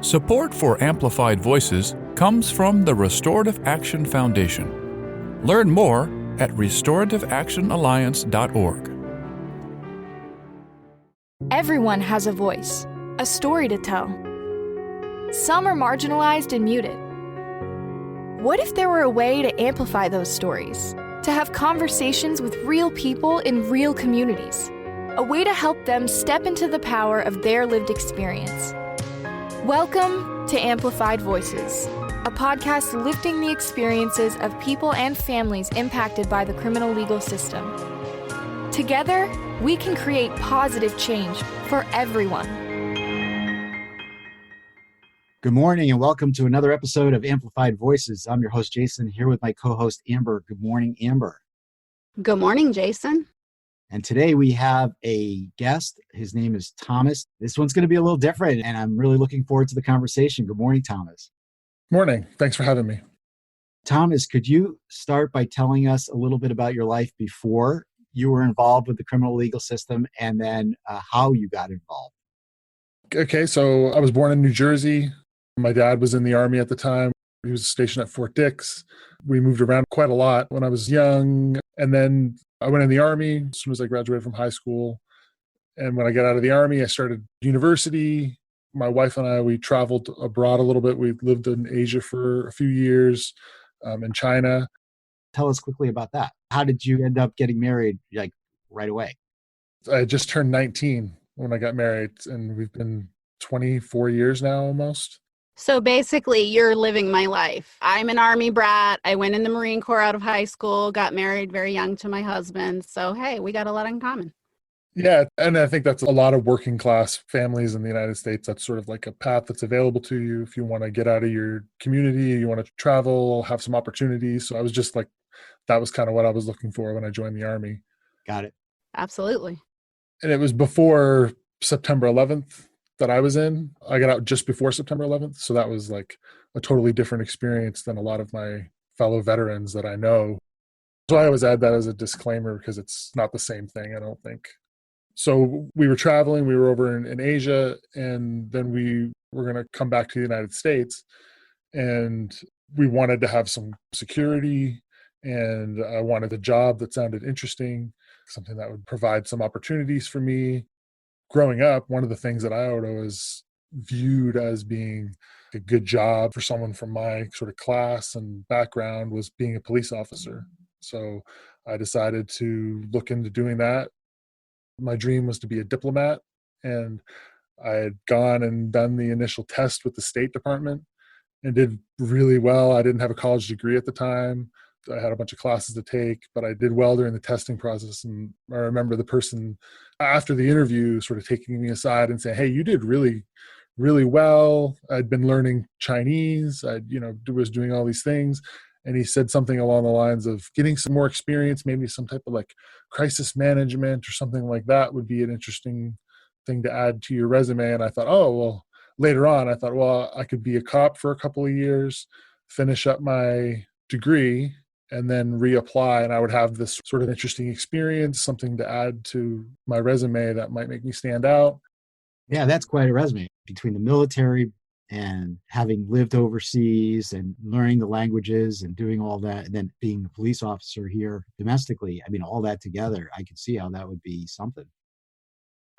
Support for Amplified Voices comes from the Restorative Action Foundation. Learn more at restorativeactionalliance.org. Everyone has a voice, a story to tell. Some are marginalized and muted. What if there were a way to amplify those stories? To have conversations with real people in real communities? A way to help them step into the power of their lived experience. Welcome to Amplified Voices, a podcast lifting the experiences of people and families impacted by the criminal legal system. Together, we can create positive change for everyone. Good morning and welcome to another episode of Amplified Voices. I'm your host, Jason, here with my co-host, Amber. Good morning, Amber. Good morning, Jason. And today we have a guest. His name is Thomas. This one's going to be a little different, and I'm really looking forward to the conversation. Good morning, Thomas. Morning. Thanks for having me. Thomas, could you start by telling us a little bit about your life before you were involved with the criminal legal system and then how you got involved? Okay, so I was born in New Jersey. My dad was in the Army at the time. He was stationed at Fort Dix. We moved around quite a lot when I was young. And then I went in the Army as soon as I graduated from high school. And when I got out of the Army, I started university. My wife and I, we traveled abroad a little bit. We lived in Asia for a few years, in China. Tell us quickly about that. How did you end up getting married right away? I just turned 19 when I got married, and we've been 24 years now almost. So basically, you're living my life. I'm an Army brat. I went in the Marine Corps out of high school, got married very young to my husband. So, hey, we got a lot in common. Yeah, and I think that's a lot of working class families in the United States. That's sort of like a path that's available to you if you want to get out of your community, you want to travel, have some opportunities. So I was just like, that was kind of what I was looking for when I joined the Army. Got it. Absolutely. And it was before September 11th that I was in. I got out just before September 11th. So that was like a totally different experience than a lot of my fellow veterans that I know. So I always add that as a disclaimer because it's not the same thing, I don't think. So we were traveling, we were over in Asia, and then we were going to come back to the United States. And we wanted to have some security, and I wanted a job that sounded interesting, something that would provide some opportunities for me. Growing up, one of the things that I would always viewed as being a good job for someone from my sort of class and background was being a police officer. So I decided to look into doing that. My dream was to be a diplomat, and I had gone and done the initial test with the State Department and did really well. I didn't have a college degree at the time. I had a bunch of classes to take, but I did well during the testing process. And I remember the person after the interview sort of taking me aside and saying, hey, you did really, really well. I'd been learning Chinese. I, was doing all these things. And he said something along the lines of getting some more experience, maybe some type of like crisis management or something like that would be an interesting thing to add to your resume. And I thought, later on, I thought, I could be a cop for a couple of years, finish up my degree, and then reapply, and I would have this sort of interesting experience, something to add to my resume that might make me stand out. Yeah, that's quite a resume. Between the military and having lived overseas and learning the languages and doing all that, and then being a police officer here domestically, all that together, I could see how that would be something.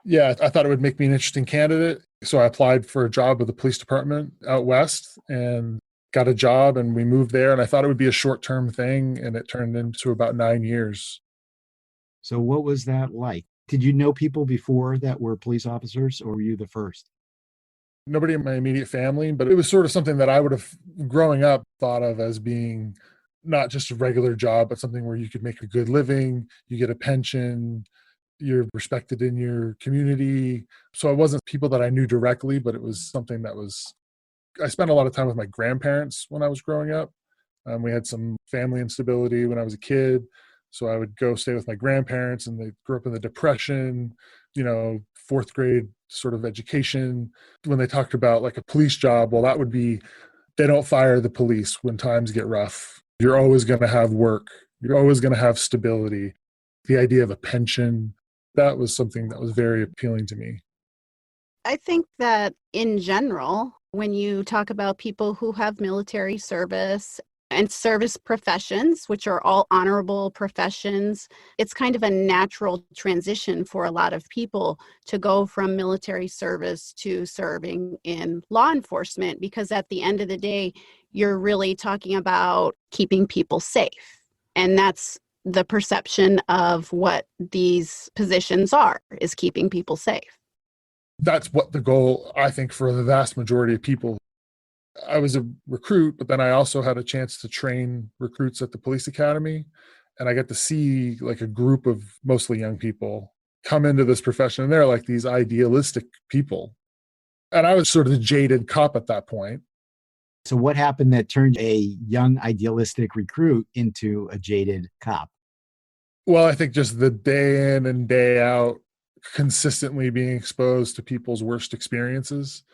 Yeah, I thought it would make me an interesting candidate. So I applied for a job with the police department out west and got a job, and we moved there, and I thought it would be a short-term thing, and it turned into about 9 years. So what was that like? Did you know people before that were police officers, or were you the first? Nobody in my immediate family, but it was sort of something that I would have, growing up, thought of as being not just a regular job, but something where you could make a good living, you get a pension, you're respected in your community. So it wasn't people that I knew directly, but it was something that I spent a lot of time with my grandparents when I was growing up. We had some family instability when I was a kid. So I would go stay with my grandparents, and they grew up in the Depression, fourth grade sort of education. When they talked about like a police job, well, that would be, they don't fire the police when times get rough. You're always going to have work. You're always going to have stability. The idea of a pension, that was something that was very appealing to me. I think that in general, when you talk about people who have military service and service professions, which are all honorable professions, it's kind of a natural transition for a lot of people to go from military service to serving in law enforcement, because at the end of the day, you're really talking about keeping people safe. And that's the perception of what these positions are, is keeping people safe. That's what the goal, I think, for the vast majority of people. I was a recruit, but then I also had a chance to train recruits at the police academy. And I get to see like a group of mostly young people come into this profession. And they're like these idealistic people. And I was sort of the jaded cop at that point. So what happened that turned a young idealistic recruit into a jaded cop? Well, I think just the day in and day out, consistently being exposed to people's worst experiences.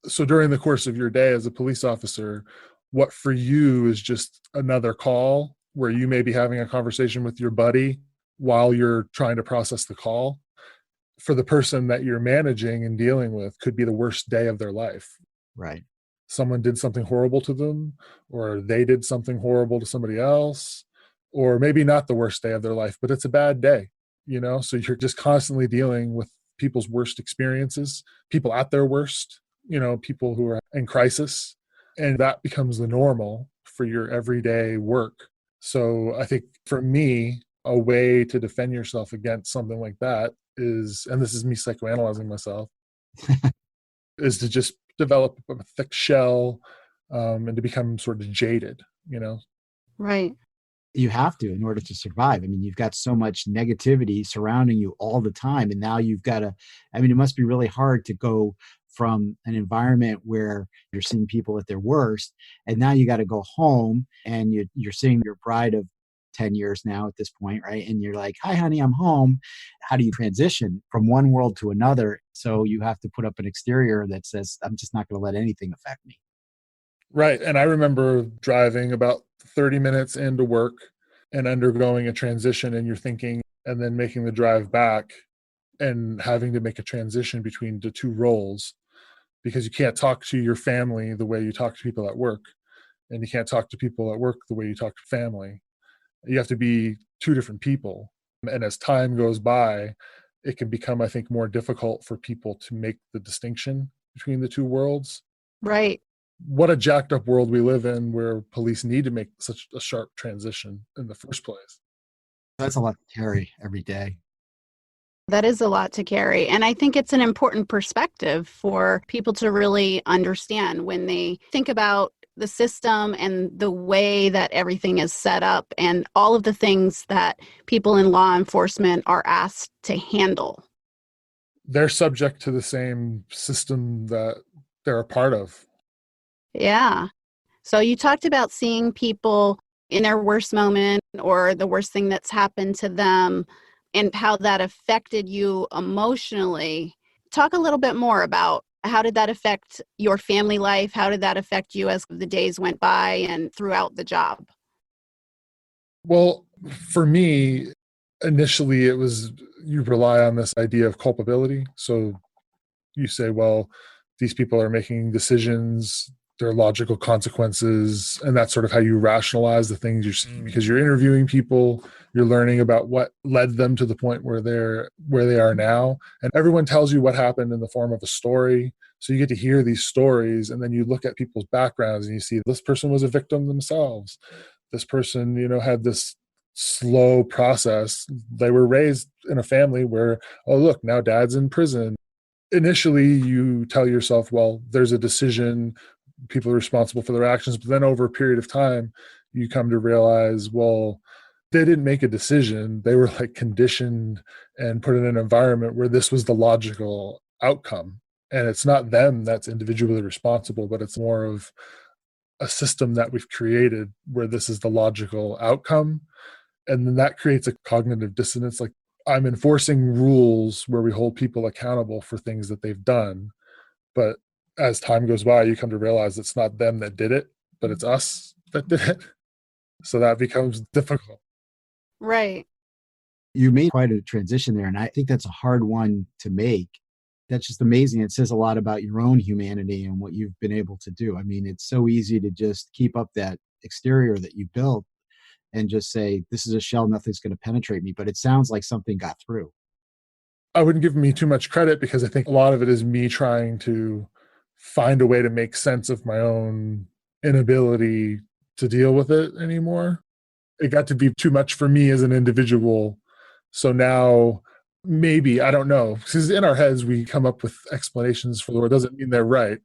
So during the course of your day as a police officer, what for you is just another call where you may be having a conversation with your buddy while you're trying to process the call, for the person that you're managing and dealing with could be the worst day of their life. Right. Someone did something horrible to them, or they did something horrible to somebody else, or maybe not the worst day of their life, but it's a bad day, So you're just constantly dealing with people's worst experiences, people at their worst, people who are in crisis, and that becomes the normal for your everyday work. So I think for me, a way to defend yourself against something like that is, and this is me psychoanalyzing myself, is to just develop a thick shell, and to become sort of jaded. Right. You have to in order to survive. I mean, you've got so much negativity surrounding you all the time. And now you've got to, it must be really hard to go from an environment where you're seeing people at their worst. And now you got to go home and you're seeing your bride of 10 years now at this point, right? And you're like, hi, honey, I'm home. How do you transition from one world to another? So you have to put up an exterior that says, I'm just not going to let anything affect me. Right. And I remember driving about 30 minutes into work and undergoing a transition, and you're thinking, and then making the drive back and having to make a transition between the two roles, because you can't talk to your family the way you talk to people at work, and you can't talk to people at work the way you talk to family. You have to be two different people. And as time goes by, it can become, I think, more difficult for people to make the distinction between the two worlds. Right. What a jacked up world we live in, where police need to make such a sharp transition in the first place. That's a lot to carry every day. That is a lot to carry. And I think it's an important perspective for people to really understand when they think about the system and the way that everything is set up and all of the things that people in law enforcement are asked to handle. They're subject to the same system that they're a part of. Yeah. So you talked about seeing people in their worst moment or the worst thing that's happened to them and how that affected you emotionally. Talk a little bit more about how did that affect your family life? How did that affect you as the days went by and throughout the job? Well, for me, initially it was, you rely on this idea of culpability. So you say, well, these people are making decisions, there are logical consequences, and that's sort of how you rationalize the things you're seeing, because you're interviewing people, you're learning about what led them to the point where they are now, and everyone tells you what happened in the form of a story. So you get to hear these stories, and then you look at people's backgrounds and you see this person was a victim themselves, this person had this slow process, they were raised in a family where, oh look, now dad's in prison. Initially you tell yourself, well, there's a decision, people are responsible for their actions, but then over a period of time you come to realize, well, they didn't make a decision, they were like conditioned and put in an environment where this was the logical outcome, and it's not them that's individually responsible, but it's more of a system that we've created where this is the logical outcome. And then that creates a cognitive dissonance, like I'm enforcing rules where we hold people accountable for things that they've done, but as time goes by, you come to realize it's not them that did it, but it's us that did it. So that becomes difficult. Right. You made quite a transition there. And I think that's a hard one to make. That's just amazing. It says a lot about your own humanity and what you've been able to do. I mean, it's so easy to just keep up that exterior that you built and just say, this is a shell, nothing's going to penetrate me. But it sounds like something got through. I wouldn't give me too much credit because I think a lot of it is me trying to find a way to make sense of my own inability to deal with it anymore. It got to be too much for me as an individual. So now maybe, I don't know, because in our heads we come up with explanations for the world. It doesn't mean they're right.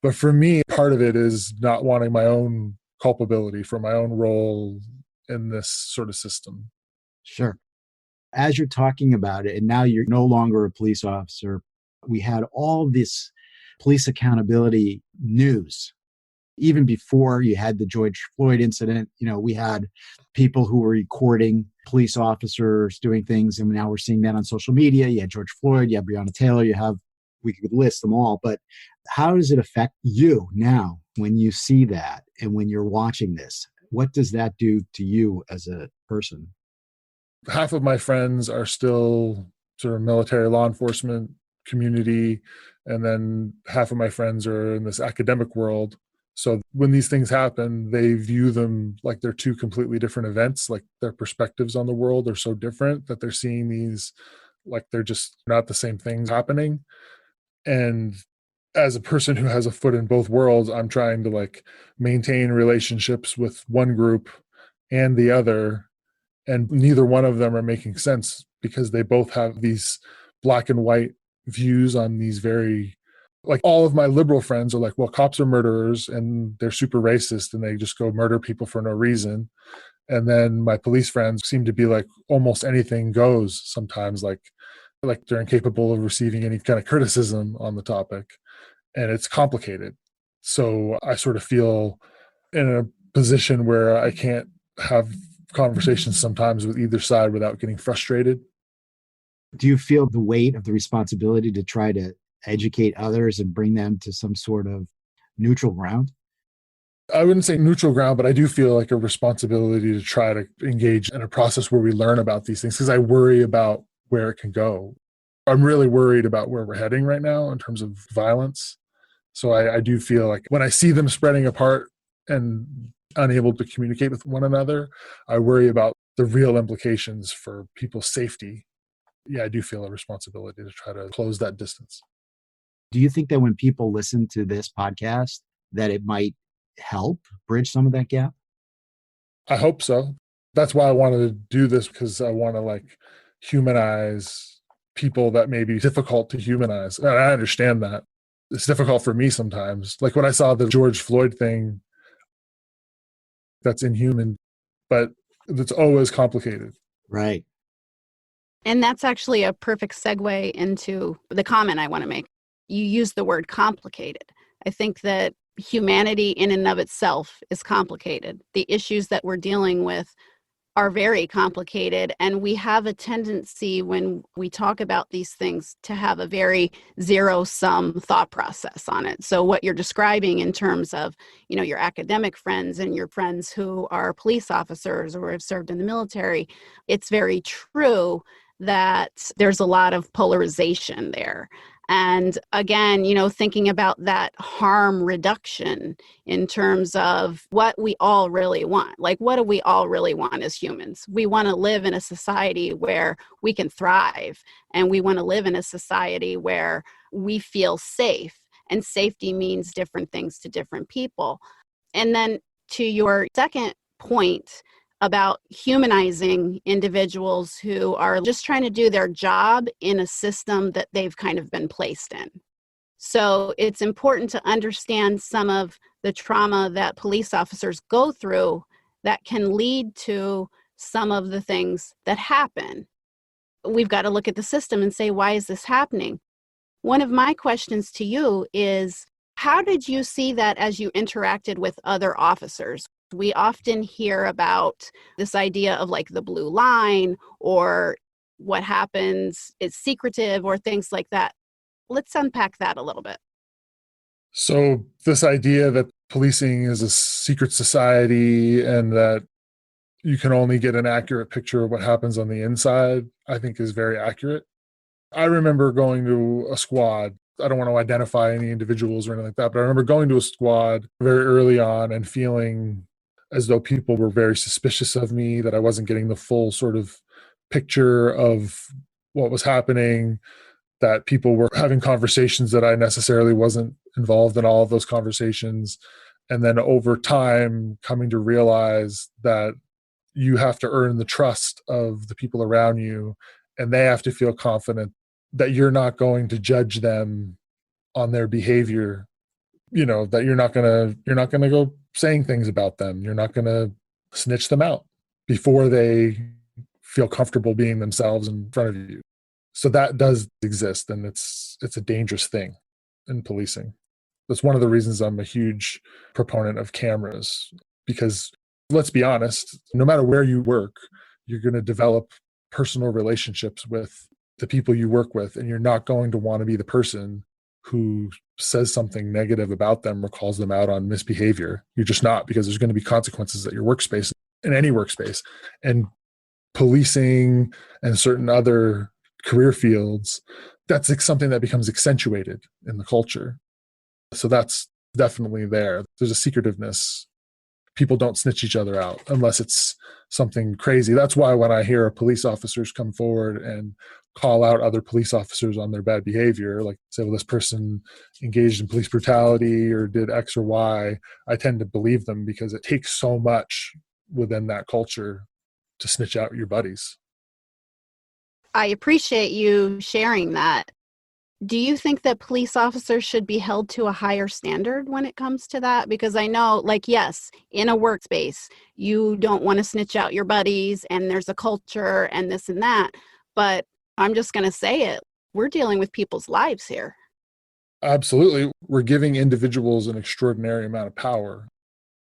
But for me, part of it is not wanting my own culpability for my own role in this sort of system. Sure. As you're talking about it, and now you're no longer a police officer, we had all this police accountability news. Even before you had the George Floyd incident, we had people who were recording police officers doing things, and now we're seeing that on social media. You had George Floyd, you have Breonna Taylor, we could list them all, but how does it affect you now when you see that and when you're watching this? What does that do to you as a person? Half of my friends are still sort of military law enforcement community, and then half of my friends are in this academic world. So when these things happen, they view them like they're two completely different events, like their perspectives on the world are so different that they're seeing these like they're just not the same things happening. And as a person who has a foot in both worlds, I'm trying to like maintain relationships with one group and the other, and neither one of them are making sense because they both have these black and white views on these very, like all of my liberal friends are like, well, cops are murderers and they're super racist and they just go murder people for no reason. And then my police friends seem to be like almost anything goes sometimes, like they're incapable of receiving any kind of criticism on the topic, and it's complicated. So I sort of feel in a position where I can't have conversations sometimes with either side without getting frustrated. Do you feel the weight of the responsibility to try to educate others and bring them to some sort of neutral ground? I wouldn't say neutral ground, but I do feel like a responsibility to try to engage in a process where we learn about these things because I worry about where it can go. I'm really worried about where we're heading right now in terms of violence. So I do feel like when I see them spreading apart and unable to communicate with one another, I worry about the real implications for people's safety. Yeah, I do feel a responsibility to try to close that distance. Do you think that when people listen to this podcast, that it might help bridge some of that gap? I hope so. That's why I wanted to do this, because I want to like humanize people that may be difficult to humanize. And I understand that. It's difficult for me sometimes. Like when I saw the George Floyd thing, that's inhuman, but it's always complicated. Right. And that's actually a perfect segue into the comment I want to make. You use the word complicated. I think that humanity in and of itself is complicated. The issues that we're dealing with are very complicated, and we have a tendency when we talk about these things to have a very zero-sum thought process on it. So what you're describing in terms of, your academic friends and your friends who are police officers or have served in the military, it's very true that there's a lot of polarization there. And again, thinking about that harm reduction in terms of what we all really want. Like, what do we all really want as humans? We want to live in a society where we can thrive, and we want to live in a society where we feel safe. And safety means different things to different people. And then to your second point about humanizing individuals who are just trying to do their job in a system that they've kind of been placed in. So it's important to understand some of the trauma that police officers go through that can lead to some of the things that happen. We've got to look at the system and say, why is this happening? One of my questions to you is, how did you see that as you interacted with other officers? We often hear about this idea of like the blue line, or what happens is secretive, or things like that. Let's unpack that a little bit. So this idea that policing is a secret society and that you can only get an accurate picture of what happens on the inside, I think is very accurate. I remember going to a squad. I don't want to identify any individuals or anything like that, but I remember going to a squad very early on and feeling as though people were very suspicious of me, that I wasn't getting the full sort of picture of what was happening, that people were having conversations that I necessarily wasn't involved in all of those conversations. And then over time, coming to realize that you have to earn the trust of the people around you, and they have to feel confident that you're not going to judge them on their behavior, that you're not going to go saying things about them. You're not going to snitch them out before they feel comfortable being themselves in front of you. So that does exist, and it's a dangerous thing in policing. That's one of the reasons I'm a huge proponent of cameras, because let's be honest, no matter where you work, you're going to develop personal relationships with the people you work with, and you're not going to want to be the person who says something negative about them or calls them out on misbehavior. You're just not, because there's going to be consequences at your workspace, in any workspace. And policing and certain other career fields, that's something that becomes accentuated in the culture. So that's definitely there. There's a secretiveness. People don't snitch each other out unless it's something crazy. That's why when I hear police officers come forward and call out other police officers on their bad behavior, like say, well, this person engaged in police brutality or did X or Y, I tend to believe them, because it takes so much within that culture to snitch out your buddies. I appreciate you sharing that. Do you think that police officers should be held to a higher standard when it comes to that? Because I know, yes, in a workspace, you don't want to snitch out your buddies, and there's a culture and this and that. But I'm just going to say it. We're dealing with people's lives here. Absolutely. We're giving individuals an extraordinary amount of power.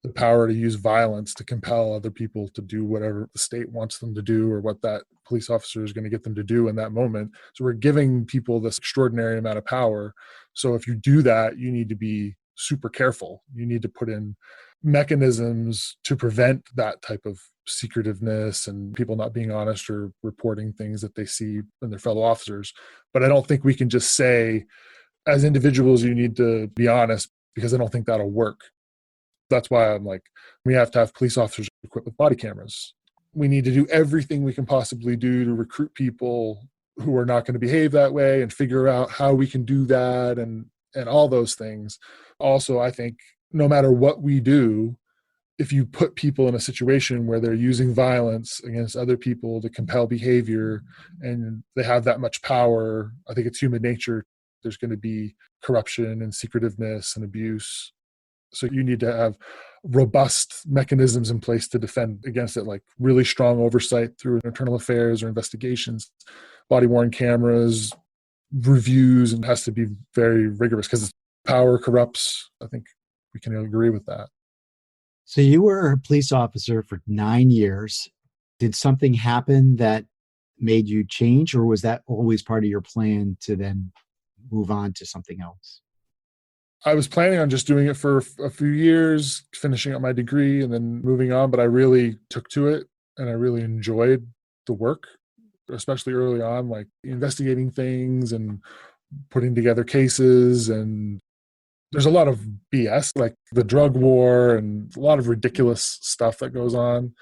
The power to use violence to compel other people to do whatever the state wants them to do, or what that police officer is going to get them to do in that moment. So we're giving people this extraordinary amount of power. So if you do that, you need to be super careful. You need to put in mechanisms to prevent that type of secretiveness and people not being honest or reporting things that they see in their fellow officers. But I don't think we can just say, as individuals, you need to be honest, because I don't think that'll work. That's why I'm like, we have to have police officers equipped with body cameras. We need to do everything we can possibly do to recruit people who are not going to behave that way, and figure out how we can do that, and all those things. Also, I think no matter what we do, if you put people in a situation where they're using violence against other people to compel behavior, and they have that much power, I think it's human nature. There's going to be corruption and secretiveness and abuse. So you need to have robust mechanisms in place to defend against it, like really strong oversight through internal affairs or investigations, body-worn cameras, reviews, and it has to be very rigorous, because power corrupts. I think we can agree with that. So you were a police officer for 9 years. Did something happen that made you change, or was that always part of your plan to then move on to something else? I was planning on just doing it for a few years, finishing up my degree and then moving on, but I really took to it, and I really enjoyed the work, especially early on, like investigating things and putting together cases. And there's a lot of BS, like the drug war, and a lot of ridiculous stuff that goes on,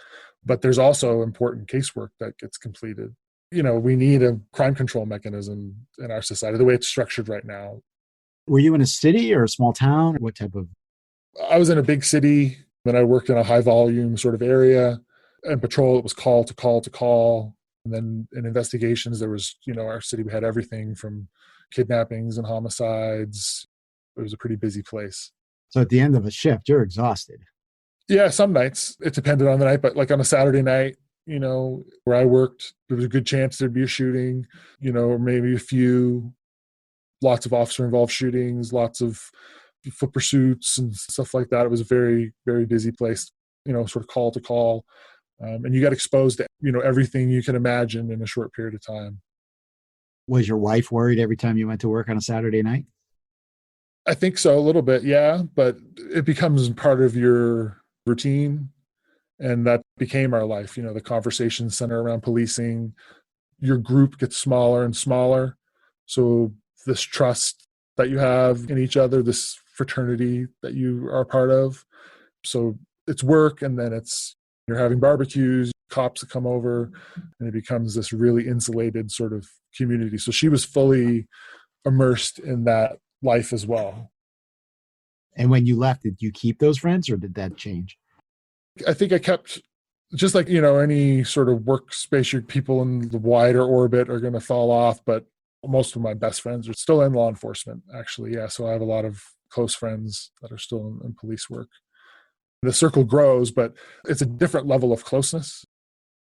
but there's also important casework that gets completed. We need a crime control mechanism in our society, the way it's structured right now. Were you in a city or a small town? What type of? I was in a big city, and I worked in a high volume sort of area. And patrol, it was call to call to call. And then in investigations, there was, our city, we had everything from kidnappings and homicides. It was a pretty busy place. So at the end of a shift, you're exhausted. Yeah, some nights it depended on the night, but like on a Saturday night, where I worked, there was a good chance there'd be a shooting, or maybe a few. Lots of officer involved shootings, lots of foot pursuits and stuff like that. It was a very, very busy place, sort of call to call. And you got exposed to, everything you can imagine in a short period of time. Was your wife worried every time you went to work on a Saturday night? I think so, a little bit, yeah. But it becomes part of your routine. And that became our life. The conversations center around policing. Your group gets smaller and smaller. So this trust that you have in each other, this fraternity that you are a part of. So it's work, and then you're having barbecues, cops that come over, and it becomes this really insulated sort of community. So she was fully immersed in that life as well. And when you left, did you keep those friends or did that change? I think I kept, just like, any sort of workspace, your people in the wider orbit are going to fall off, but most of my best friends are still in law enforcement, actually. Yeah. So I have a lot of close friends that are still in police work. The circle grows, but it's a different level of closeness.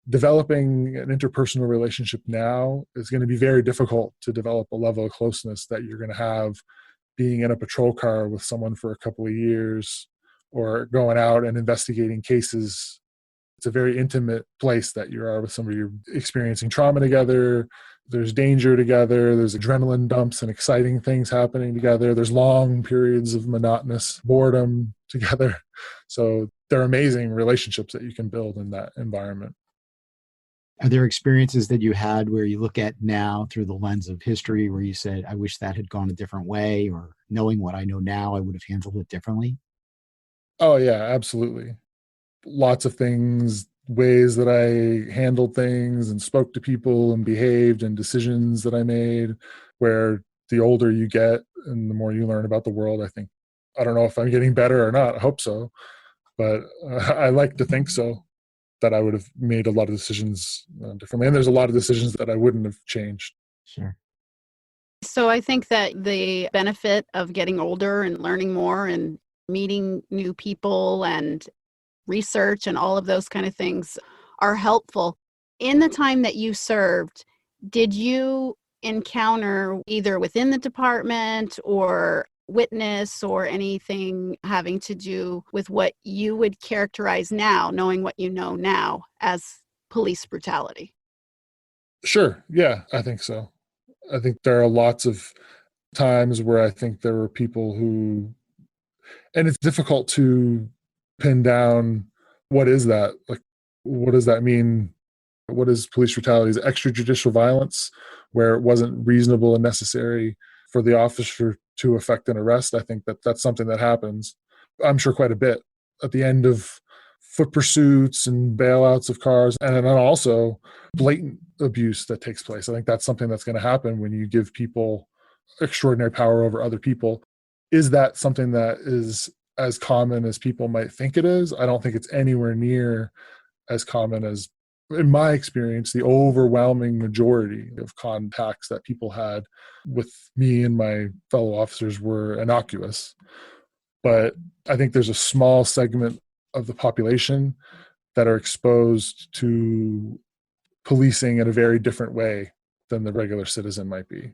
Developing an interpersonal relationship now is going to be very difficult to develop a level of closeness that you're going to have being in a patrol car with someone for a couple of years or going out and investigating cases. It's a very intimate place that you are with somebody. You're experiencing trauma together. There's danger together. There's adrenaline dumps and exciting things happening together. There's long periods of monotonous boredom together. So they're amazing relationships that you can build in that environment. Are there experiences that you had where you look at now through the lens of history where you said, I wish that had gone a different way, or knowing what I know now, I would have handled it differently? Oh, yeah, absolutely. Lots of things, ways that I handled things and spoke to people and behaved, and decisions that I made, where the older you get and the more you learn about the world, I don't know if I'm getting better or not. I hope so. But I like to think so, that I would have made a lot of decisions differently. And there's a lot of decisions that I wouldn't have changed. Sure. So I think that the benefit of getting older and learning more and meeting new people and research and all of those kind of things are helpful. In the time that you served, did you encounter either within the department or witness or anything having to do with what you would characterize now, knowing what you know now, as police brutality? Sure. Yeah, I think so. I think there are lots of times where I think there were people who, and it's difficult to pin down what is that? Like, what does that mean? What is police brutality? Is it extrajudicial violence where it wasn't reasonable and necessary for the officer to effect an arrest? I think that that's something that happens, I'm sure, quite a bit at the end of foot pursuits and bailouts of cars, and then also blatant abuse that takes place. I think that's something that's going to happen when you give people extraordinary power over other people. Is that something that is as common as people might think it is? I don't think it's anywhere near as common as, in my experience, the overwhelming majority of contacts that people had with me and my fellow officers were innocuous. But I think there's a small segment of the population that are exposed to policing in a very different way than the regular citizen might be.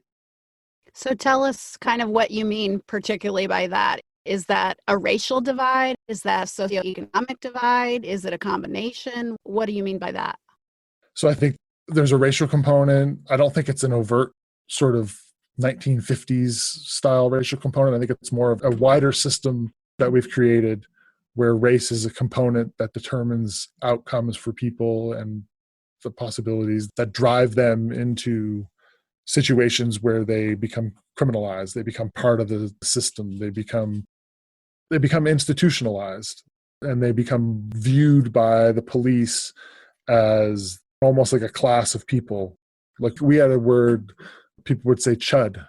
So tell us kind of what you mean particularly by that. Is that a racial divide? Is that a socioeconomic divide? Is it a combination? What do you mean by that? So I think there's a racial component. I don't think it's an overt sort of 1950s style racial component. I think it's more of a wider system that we've created where race is a component that determines outcomes for people and the possibilities that drive them into situations where they become criminalized. They become part of the system. They become institutionalized, and they become viewed by the police as almost like a class of people. Like, we had a word, people would say chud. Have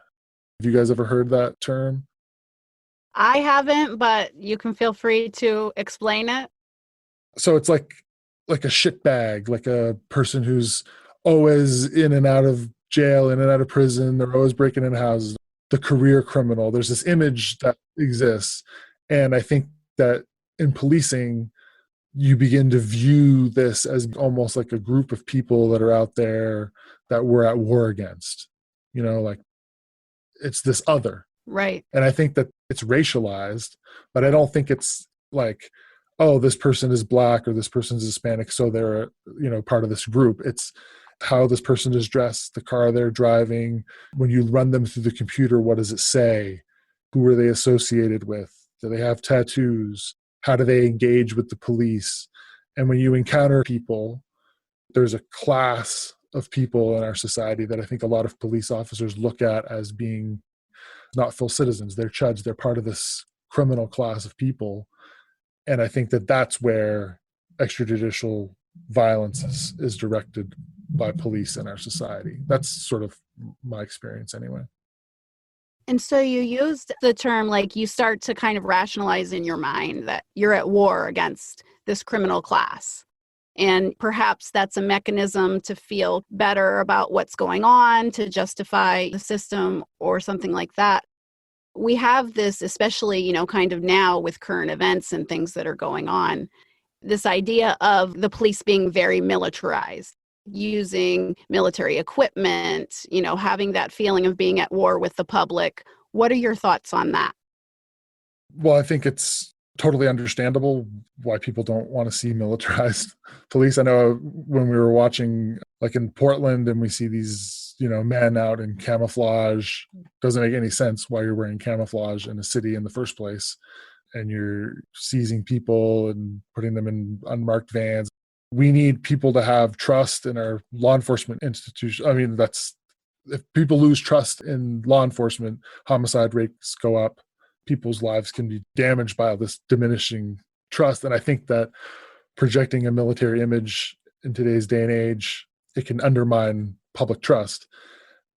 you guys ever heard that term? I haven't, but you can feel free to explain it. So it's like a shit bag, like a person who's always in and out of jail, in and out of prison. They're always breaking into houses. The career criminal. There's this image that exists. And I think that in policing, you begin to view this as almost like a group of people that are out there that we're at war against. Like, it's this other. Right. And I think that it's racialized, but I don't think it's like, oh, this person is Black or this person is Hispanic, so they're, part of this group. It's how this person is dressed, the car they're driving. When you run them through the computer, what does it say? Who are they associated with? Do they have tattoos? How do they engage with the police? And when you encounter people, there's a class of people in our society that I think a lot of police officers look at as being not full citizens. They're chuds. They're part of this criminal class of people. And I think that that's where extrajudicial violence is directed by police in our society. That's sort of my experience anyway. And so you used the term, like, you start to kind of rationalize in your mind that you're at war against this criminal class. And perhaps that's a mechanism to feel better about what's going on, to justify the system or something like that. We have this, especially, kind of now with current events and things that are going on, this idea of the police being very militarized, using military equipment, having that feeling of being at war with the public. What are your thoughts on that? Well, I think it's totally understandable why people don't want to see militarized police. I know when we were watching, like in Portland, and we see these, men out in camouflage, doesn't make any sense why you're wearing camouflage in a city in the first place. And you're seizing people and putting them in unmarked vans. We need people to have trust in our law enforcement institution. I mean, if people lose trust in law enforcement, homicide rates go up. People's lives can be damaged by this diminishing trust. And I think that projecting a military image in today's day and age, it can undermine public trust.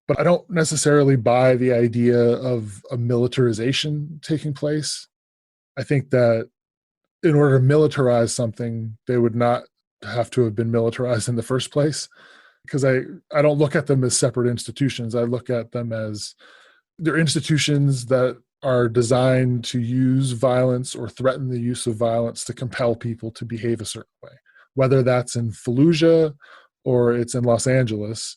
But I don't necessarily buy the idea of a militarization taking place. I think that in order to militarize something, they would not have to have been militarized in the first place. Because I don't look at them as separate institutions. I look at them as they're institutions that are designed to use violence or threaten the use of violence to compel people to behave a certain way. Whether that's in Fallujah or it's in Los Angeles,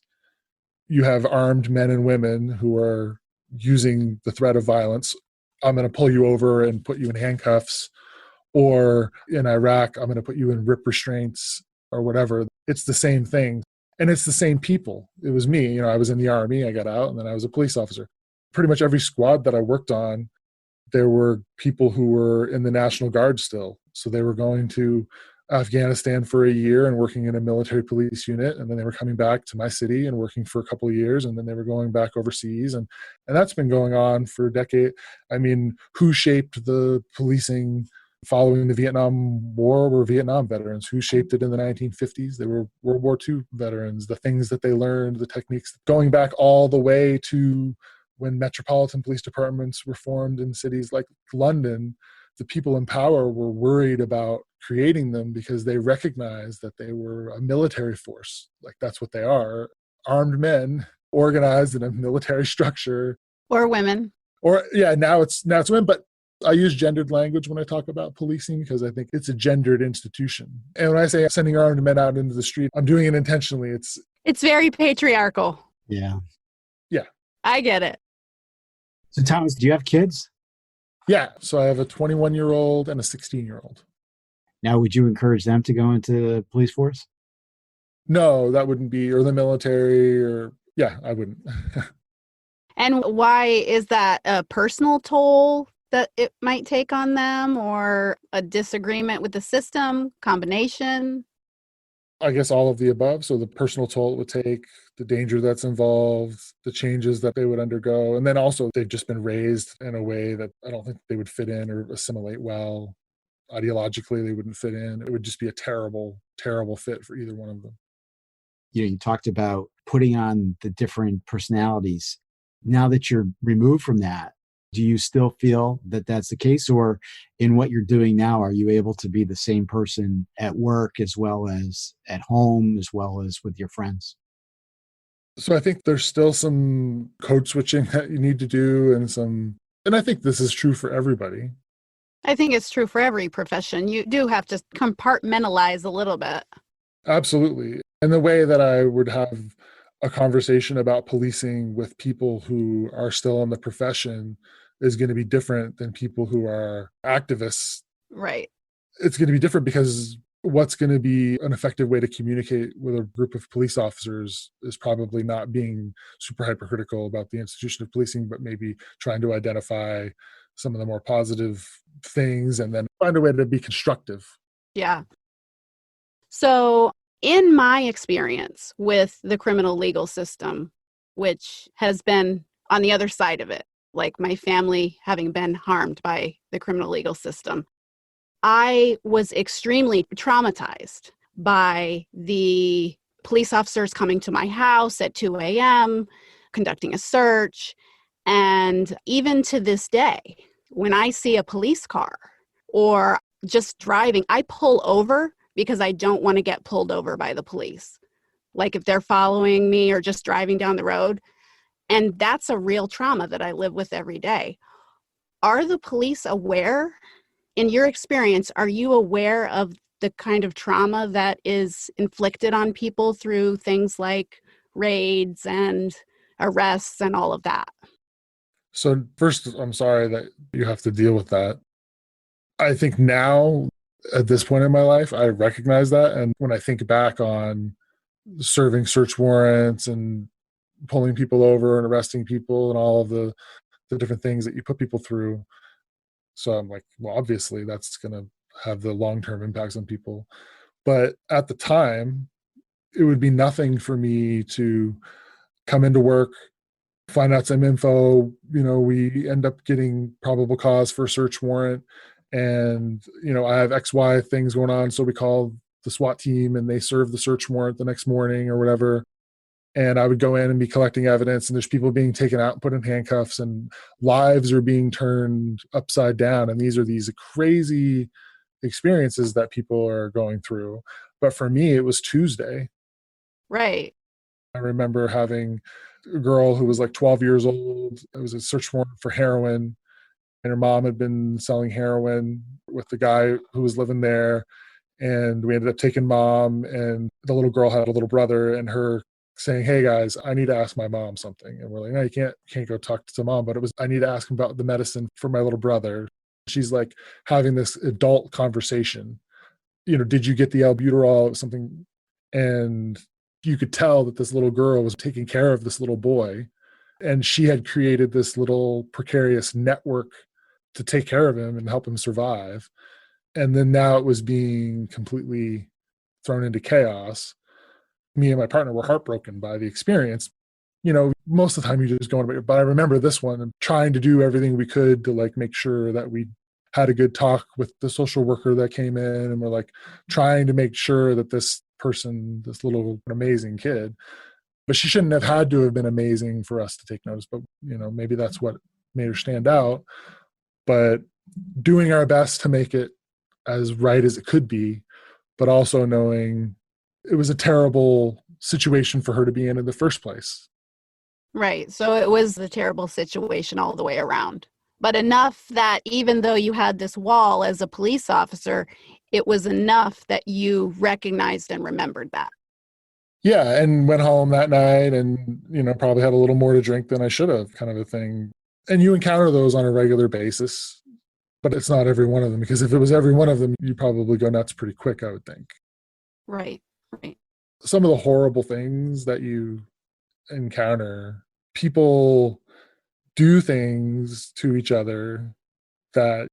you have armed men and women who are using the threat of violence. I'm going to pull you over and put you in handcuffs. Or in Iraq, I'm going to put you in RIP restraints or whatever. It's the same thing. And it's the same people. It was me. I was in the Army. I got out, and then I was a police officer. Pretty much every squad that I worked on, there were people who were in the National Guard still. So they were going to Afghanistan for a year and working in a military police unit. And then they were coming back to my city and working for a couple of years. And then they were going back overseas. And that's been going on for a decade. I mean, who shaped the policing following the Vietnam War were Vietnam veterans. Who shaped it in the 1950s? They were World War II veterans. The things that they learned, the techniques, going back all the way to when metropolitan police departments were formed in cities like London, the people in power were worried about creating them because they recognized that they were a military force. Like, that's what they are. Armed men organized in a military structure. Or women. Or, yeah, now it's women. But I use gendered language when I talk about policing because I think it's a gendered institution. And when I say sending armed men out into the street, I'm doing it intentionally. It's very patriarchal. Yeah. Yeah. I get it. So Thomas, do you have kids? Yeah. So I have a 21-year-old and a 16-year-old. Now, would you encourage them to go into the police force? No, that wouldn't be, or the military, or, yeah, I wouldn't. And why is that? A personal toll that it might take on them, or a disagreement with the system, combination? I guess all of the above. So the personal toll it would take, the danger that's involved, the changes that they would undergo. And then also they've just been raised in a way that I don't think they would fit in or assimilate well. Ideologically, they wouldn't fit in. It would just be a terrible, terrible fit for either one of them. You talked about putting on the different personalities. Now that you're removed from that, do you still feel that that's the case? Or in what you're doing now, are you able to be the same person at work as well as at home, as well as with your friends? So I think there's still some code switching that you need to do and I think this is true for everybody. I think it's true for every profession. You do have to compartmentalize a little bit. Absolutely. And the way that I would have a conversation about policing with people who are still in the profession is going to be different than people who are activists. Right. It's going to be different because what's going to be an effective way to communicate with a group of police officers is probably not being super hypercritical about the institution of policing, but maybe trying to identify some of the more positive things and then find a way to be constructive. Yeah. So In my experience with the criminal legal system, which has been on the other side of it, like my family having been harmed by the criminal legal system, I was extremely traumatized by the police officers coming to my house at 2 a.m., conducting a search. And even to this day, when I see a police car or just driving, I pull over because I don't want to get pulled over by the police. Like if they're following me or just driving down the road. And that's a real trauma that I live with every day. Are the police aware? In your experience, are you aware of the kind of trauma that is inflicted on people through things like raids and arrests and all of that? So first, I'm sorry that you have to deal with that. I think now, at this point in my life, I recognize that. And when I think back on serving search warrants and pulling people over and arresting people and all of the different things that you put people through, so I'm like, well, obviously that's going to have the long-term impacts on people. But at the time, it would be nothing for me to come into work, find out some info, we end up getting probable cause for a search warrant, and I have XY things going on, so we call the SWAT team and they serve the search warrant the next morning or whatever. And I would go in and be collecting evidence, and there's people being taken out and put in handcuffs, and lives are being turned upside down. And these are these crazy experiences that people are going through. But for me, it was Tuesday. Right. I remember having a girl who was like 12 years old. It was a search warrant for heroin, and her mom had been selling heroin with the guy who was living there. And we ended up taking mom, and the little girl had a little brother, and her saying, "Hey guys, I need to ask my mom something." And we're like, "No, you can't go talk to mom." But it was, I need to ask him about the medicine for my little brother. She's like having this adult conversation. Did you get the albuterol? Something. And you could tell that this little girl was taking care of this little boy. And she had created this little precarious network to take care of him and help him survive. And then now it was being completely thrown into chaos. Me and my partner were heartbroken by the experience. Most of the time you just go on about it, but I remember this one and trying to do everything we could to like make sure that we had a good talk with the social worker that came in, and we're like trying to make sure that this person, this little amazing kid, but she shouldn't have had to have been amazing for us to take notice, but maybe that's what made her stand out. But doing our best to make it as right as it could be, but also knowing it was a terrible situation for her to be in the first place. Right. So it was a terrible situation all the way around. But enough that even though you had this wall as a police officer, it was enough that you recognized and remembered that. Yeah, and went home that night and, probably had a little more to drink than I should have, kind of a thing. And you encounter those on a regular basis, but it's not every one of them, because if it was every one of them, you'd probably go nuts pretty quick, I would think. Right. Some of the horrible things that you encounter, people do things to each other that,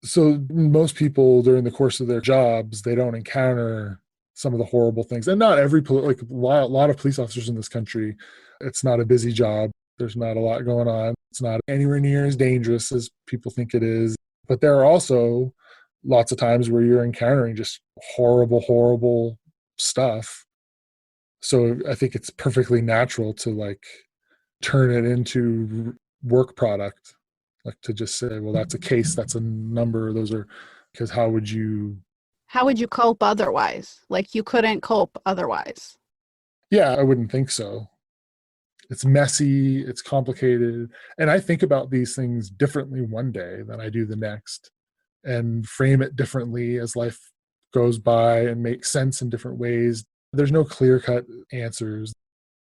so most people during the course of their jobs, they don't encounter some of the horrible things. And not every, like a lot of police officers in this country, it's not a busy job. There's not a lot going on. It's not anywhere near as dangerous as people think it is. But there are also lots of times where you're encountering just horrible stuff. So I think it's perfectly natural to like turn it into work product, like to just say, well, that's a case, that's a number, those are, because how would you cope otherwise? Like you couldn't cope otherwise. Yeah, I wouldn't think so. It's messy, it's complicated. And I think about these things differently one day than I do the next, and frame it differently as life goes by and make sense in different ways. There's no clear-cut answers.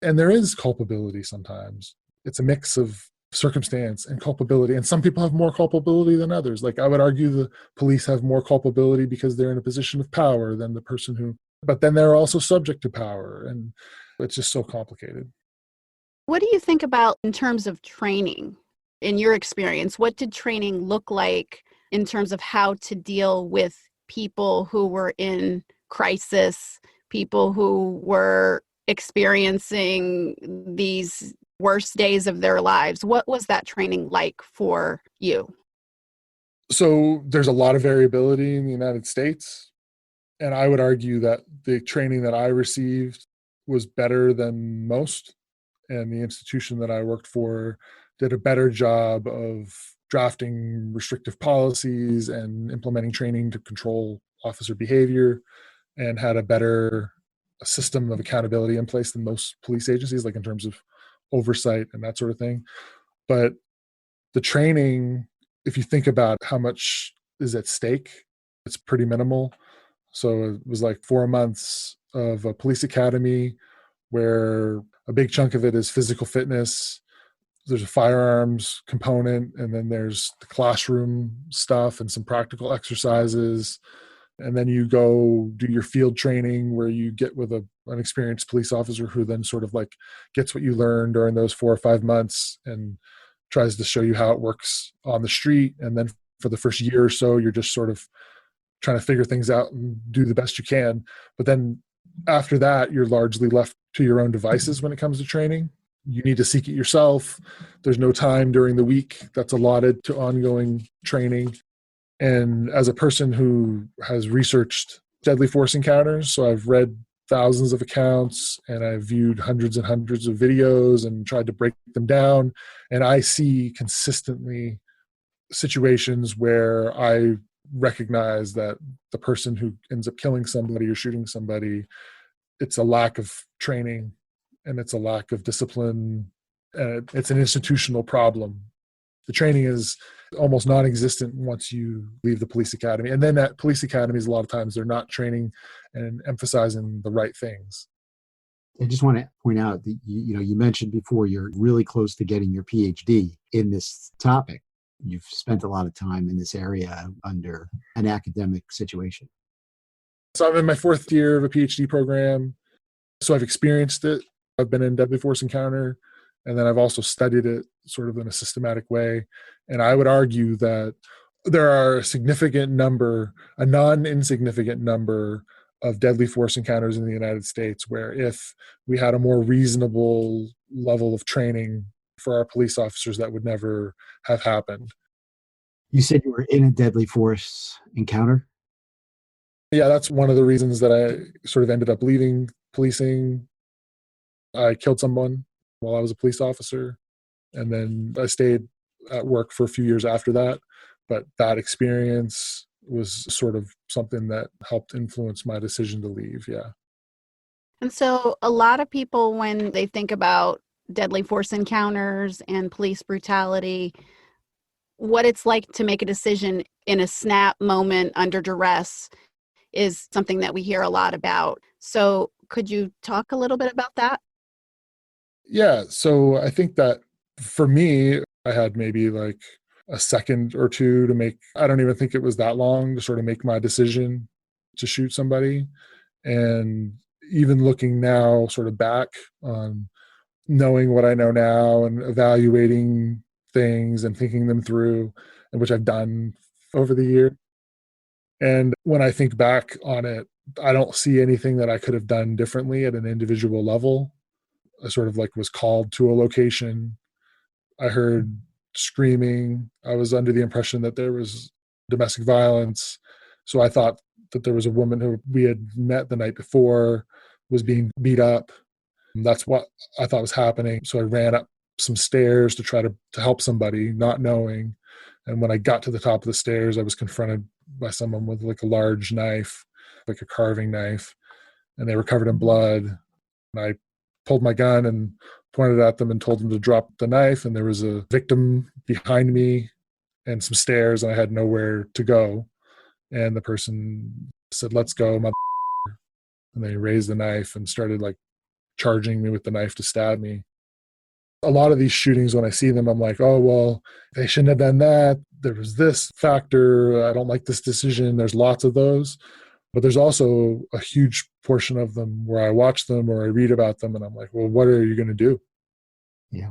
And there is culpability sometimes. It's a mix of circumstance and culpability. And some people have more culpability than others. Like I would argue the police have more culpability because they're in a position of power than the person who, but then they're also subject to power. And it's just so complicated. What do you think about in terms of training? In your experience, what did training look like in terms of how to deal with people who were in crisis, people who were experiencing these worst days of their lives. What was that training like for you? So there's a lot of variability in the United States. And I would argue that the training that I received was better than most. And the institution that I worked for did a better job of drafting restrictive policies and implementing training to control officer behavior, and had a better system of accountability in place than most police agencies, like in terms of oversight and that sort of thing. But the training, if you think about how much is at stake, it's pretty minimal. So it was like 4 months of a police academy where a big chunk of it is physical fitness. There's a firearms component, and then there's the classroom stuff and some practical exercises. And then you go do your field training where you get with an experienced police officer who then sort of like gets what you learned during those 4 or 5 months and tries to show you how it works on the street. And then for the first year or so, you're just sort of trying to figure things out and do the best you can. But then after that, you're largely left to your own devices when it comes to training. You need to seek it yourself. There's no time during the week that's allotted to ongoing training. And as a person who has researched deadly force encounters, so I've read thousands of accounts and I've viewed hundreds and hundreds of videos and tried to break them down. And I see consistently situations where I recognize that the person who ends up killing somebody or shooting somebody, it's a lack of training and it's a lack of discipline. And it's an institutional problem. The training is almost non-existent once you leave the police academy. And then at police academies, a lot of times they're not training and emphasizing the right things. I just want to point out that you mentioned before you're really close to getting your PhD in this topic. You've spent a lot of time in this area under an academic situation. So I'm in my 4th year of a PhD program. So I've experienced it. I've been in deadly force encounter, and then I've also studied it sort of in a systematic way. And I would argue that there are a non-insignificant number of deadly force encounters in the United States where if we had a more reasonable level of training for our police officers, that would never have happened. You said you were in a deadly force encounter? Yeah, that's one of the reasons that I sort of ended up leaving policing. I killed someone while I was a police officer, and then I stayed at work for a few years after that. But that experience was sort of something that helped influence my decision to leave. Yeah. And so a lot of people, when they think about deadly force encounters and police brutality, what it's like to make a decision in a snap moment under duress is something that we hear a lot about. So could you talk a little bit about that? Yeah. So I think that for me, I had maybe like a second or two to make, I don't even think it was that long to sort of make my decision to shoot somebody. And even looking now, sort of back on knowing what I know now and evaluating things and thinking them through, and which I've done over the year. And when I think back on it, I don't see anything that I could have done differently at an individual level. I sort of like was called to a location. I heard screaming. I was under the impression that there was domestic violence. So I thought that there was a woman who we had met the night before was being beat up. That's what I thought was happening. So I ran up some stairs to try to help somebody, not knowing. And when I got to the top of the stairs, I was confronted by someone with like a large knife, like a carving knife, and they were covered in blood. And I pulled my gun and pointed at them and told them to drop the knife. And there was a victim behind me and some stairs, and I had nowhere to go. And the person said, "Let's go, mother." And they raised the knife and started like charging me with the knife to stab me. A lot of these shootings, when I see them, I'm like, oh, well, they shouldn't have done that. There was this factor. I don't like this decision. There's lots of those. But there's also a huge portion of them where I watch them or I read about them and I'm like, well, what are you going to do? Yeah.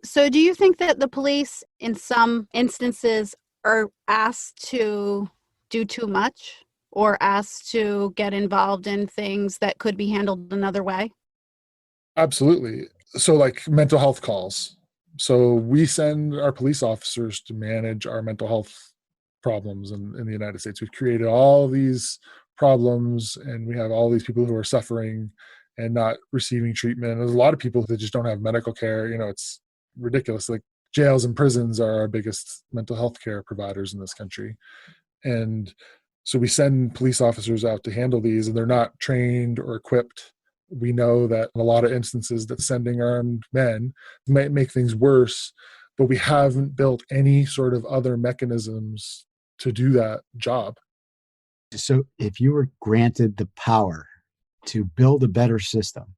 So do you think that the police in some instances are asked to do too much? or asked to get involved in things that could be handled another way? Absolutely. So, like mental health calls. So, we send our police officers to manage our mental health problems in the United States. We've created all these problems, and we have all these people who are suffering and not receiving treatment. There's a lot of people that just don't have medical care. It's ridiculous. Like jails and prisons are our biggest mental health care providers in this country. And so we send police officers out to handle these, and they're not trained or equipped. We know that in a lot of instances that sending armed men might make things worse, but we haven't built any sort of other mechanisms to do that job. So if you were granted the power to build a better system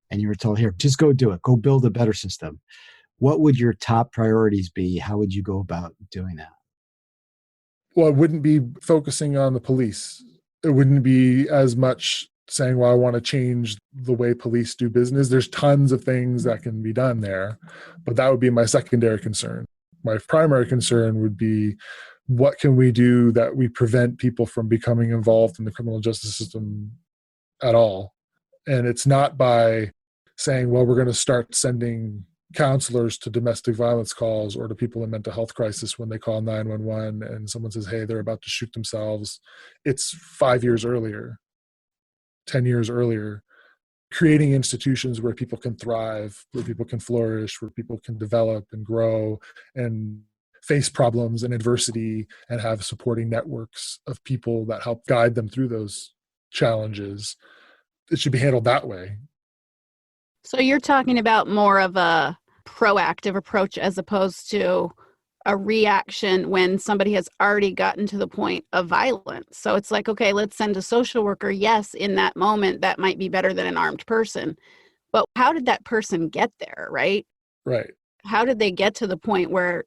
and you were told, here, just go do it, go build a better system, what would your top priorities be? How would you go about doing that? Well, it wouldn't be focusing on the police. It wouldn't be as much saying, well, I want to change the way police do business. There's tons of things that can be done there, but that would be my secondary concern. My primary concern would be, what can we do that we prevent people from becoming involved in the criminal justice system at all? And it's not by saying, well, we're going to start sending counselors to domestic violence calls or to people in mental health crisis when they call 911 and someone says, hey, they're about to shoot themselves. It's 5 years earlier, 10 years earlier, creating institutions where people can thrive, where people can flourish, where people can develop and grow and face problems and adversity and have supporting networks of people that help guide them through those challenges. It should be handled that way. So you're talking about more of a proactive approach as opposed to a reaction when somebody has already gotten to the point of violence. So it's like, okay, let's send a social worker. Yes, in that moment, that might be better than an armed person. But how did that person get there, right? Right. How did they get to the point where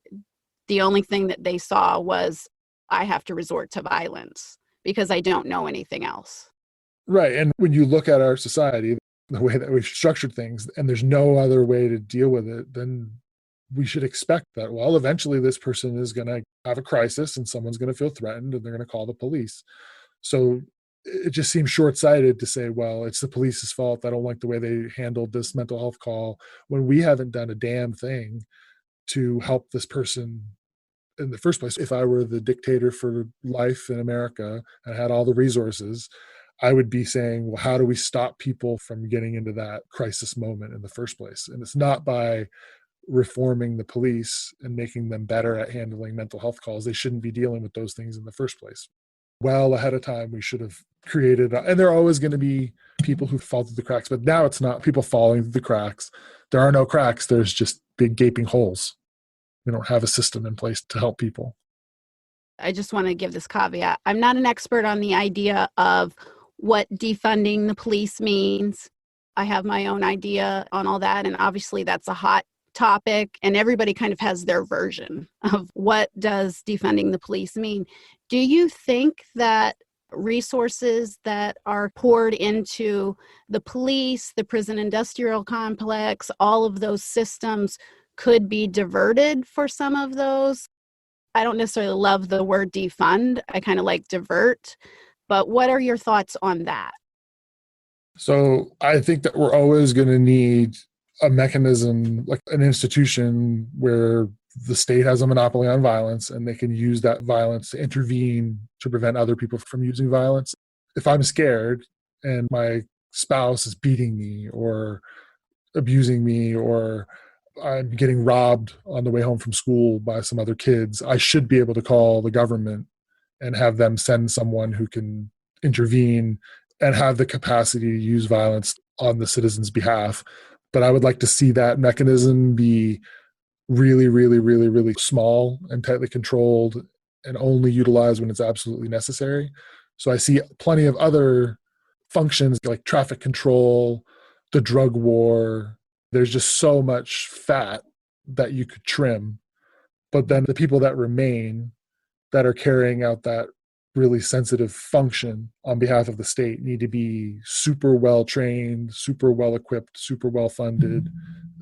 the only thing that they saw was, I have to resort to violence because I don't know anything else? Right. And when you look at our society, the way that we've structured things, and there's no other way to deal with it, then we should expect that, well, eventually this person is going to have a crisis and someone's going to feel threatened and they're going to call the police. So it just seems short-sighted to say, well, it's the police's fault. I don't like the way they handled this mental health call, when we haven't done a damn thing to help this person in the first place. If I were the dictator for life in America and had all the resources, I would be saying, well, how do we stop people from getting into that crisis moment in the first place? And it's not by reforming the police and making them better at handling mental health calls. They shouldn't be dealing with those things in the first place. Well ahead of time, we should have created, and there are always going to be people who fall through the cracks, but now it's not people falling through the cracks. There are no cracks. There's just big gaping holes. We don't have a system in place to help people. I just want to give this caveat. I'm not an expert on the idea of what defunding the police means. I have my own idea on all that. And obviously that's a hot topic and everybody kind of has their version of what does defunding the police mean. Do you think that resources that are poured into the police, the prison industrial complex, all of those systems could be diverted for some of those? I don't necessarily love the word defund. I kind of like divert. But what are your thoughts on that? So I think that we're always going to need a mechanism, like an institution where the state has a monopoly on violence and they can use that violence to intervene to prevent other people from using violence. If I'm scared and my spouse is beating me or abusing me, or I'm getting robbed on the way home from school by some other kids, I should be able to call the government and have them send someone who can intervene and have the capacity to use violence on the citizens' behalf. But I would like to see that mechanism be really, really, really, really small and tightly controlled and only utilized when it's absolutely necessary. So I see plenty of other functions like traffic control, the drug war. There's just so much fat that you could trim. But then the people that remain that are carrying out that really sensitive function on behalf of the state need to be super well trained, super well equipped, super well funded,